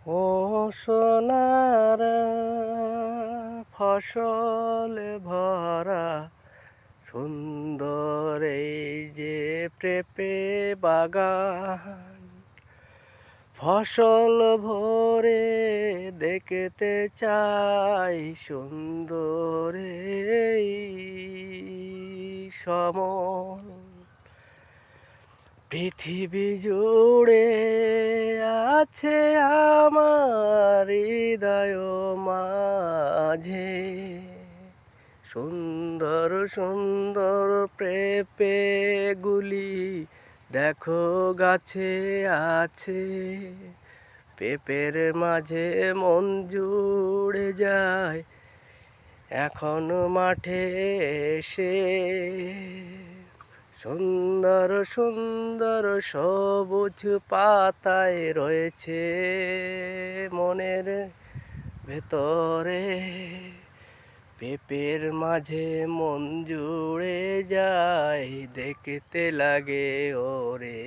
ও সোনার ফসলে ভরা সুন্দর এই যে পেঁপে বাগান, ফসল ভরে দেখতে চাই সুন্দর এই সমল। পৃথিবী জুড়ে আছে আমার হৃদয় মাঝে সুন্দর সুন্দর পেঁপেগুলি দেখো গাছে আছে। পেঁপের মাঝে মন জুড়ে যায় এখন মাঠে এসে। সুন্দর সুন্দর সবুজ পাতায় রয়েছে মনের ভেতরে, পেঁপের মাঝে মন জুড়ে যায় দেখতে লাগে ওরে।